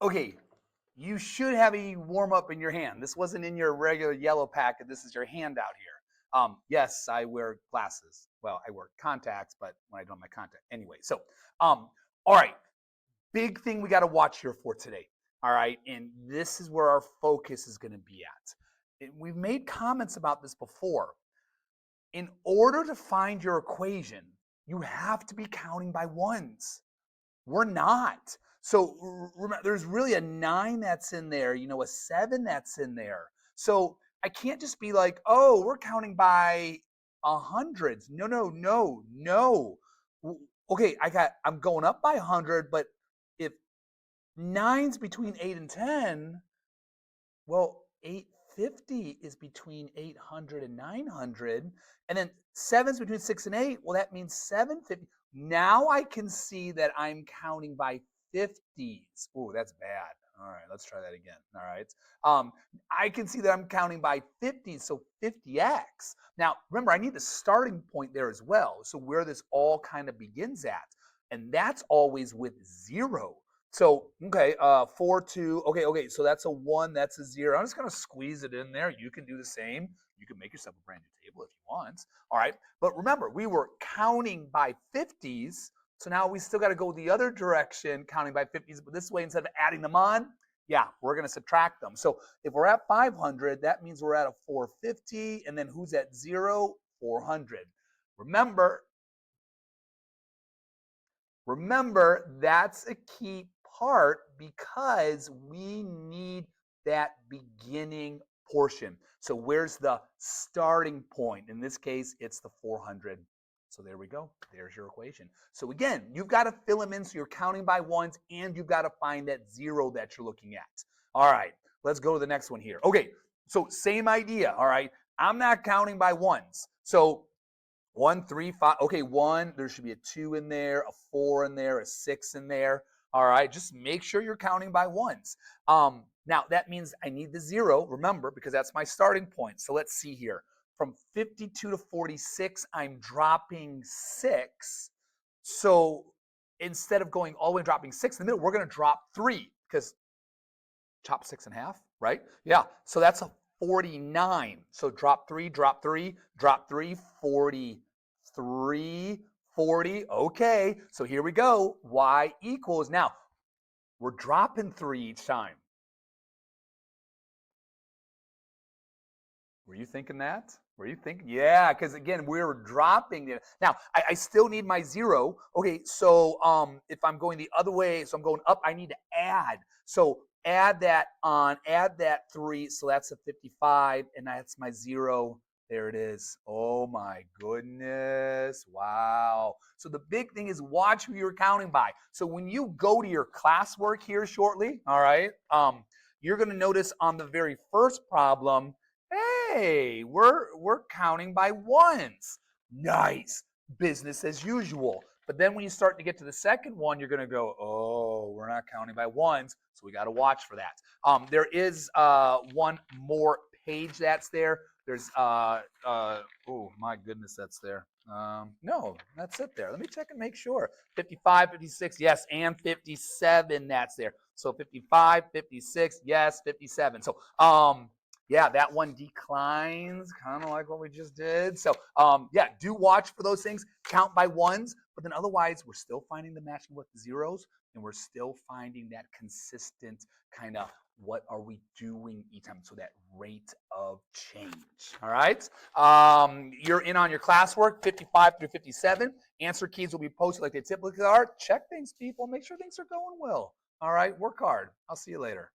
Okay, you should have a warm up in your hand. This wasn't in your regular yellow packet. This is your handout here. Yes, I wear glasses. Well, I wear contacts, but when I don't have my contact anyway. So, all right, big thing we got to watch here for today. All right, and this is where our focus is going to be at. We've made comments about this before. In order to find your equation, you have to be counting by ones. We're not. So remember, there's really a 9 that's in there, a 7 that's in there. So I can't just be like, oh, we're counting by hundreds. No, no, no, no. Okay, I'm going up by 100, but if 9's between 8 and 10, well, 850 is between 800 and 900. And then 7's between 6 and 8. Well, that means 750. Now I can see that I'm counting by 50s. Oh, that's bad. All right, let's try that again. All right. I can see that I'm counting by 50s, so 50x. Now, remember, I need the starting point there as well. So where this all kind of begins at. And that's always with 0. So, okay, 4, 2, okay, so that's a 1, that's a 0. I'm just going to squeeze it in there. You can do the same. You can make yourself a brand new table if you want. All right, but remember, we were counting by 50s, so now we still got to go the other direction, counting by 50s, but this way, instead of adding them on, yeah, we're going to subtract them. So if we're at 500, that means we're at a 450, and then who's at 0? 400. Remember, that's a key part because we need that beginning portion. So where's the starting point? In this case, it's the 400. So there we go. There's your equation. So again, you've got to fill them in so you're counting by ones, and you've got to find that 0 that you're looking at. All right, let's go to the next one here. Okay, so same idea, all right? I'm not counting by ones. So 1, 3, 5. Okay, 1. There should be a 2 in there, a 4 in there, a 6 in there. All right, just make sure you're counting by ones. Now, that means I need the 0, remember, because that's my starting point. So let's see here. From 52 to 46, I'm dropping 6. So instead of going all the way and dropping 6 in the middle, we're going to drop 3 because chop 6 in half, right? Yeah, so that's a 49. So drop 3, drop 3, drop 3, 43, 40. Okay, so here we go. Y equals, now, we're dropping 3 each time. Were you thinking that? Were you thinking? Yeah, because again, we're dropping it. Now, I still need my 0. Okay, so if I'm going the other way, so I'm going up, I need to add. So add that on, add that 3, so that's a 55, and that's my 0. There it is. Oh my goodness. Wow. So the big thing is watch who you're counting by. So when you go to your classwork here shortly, all right, you're going to notice on the very first problem, hey, we're counting by ones. Nice. Business as usual. But then when you start to get to the second one, you're going to go, oh, we're not counting by ones, so we got to watch for that. There is one more page that's there. There's, oh my goodness, that's there. No, that's it there. Let me check and make sure. 55, 56, yes, and 57, that's there. So 55, 56, yes, 57. So, yeah, that one declines, kind of like what we just did. So, yeah, do watch for those things. Count by ones, but then otherwise, we're still finding the matching with the zeros, and we're still finding that consistent kind of what are we doing each time, so that rate of change. All right, you're in on your classwork, 55 through 57. Answer keys will be posted like they typically are. Check things, people. Make sure things are going well. All right, work hard. I'll see you later.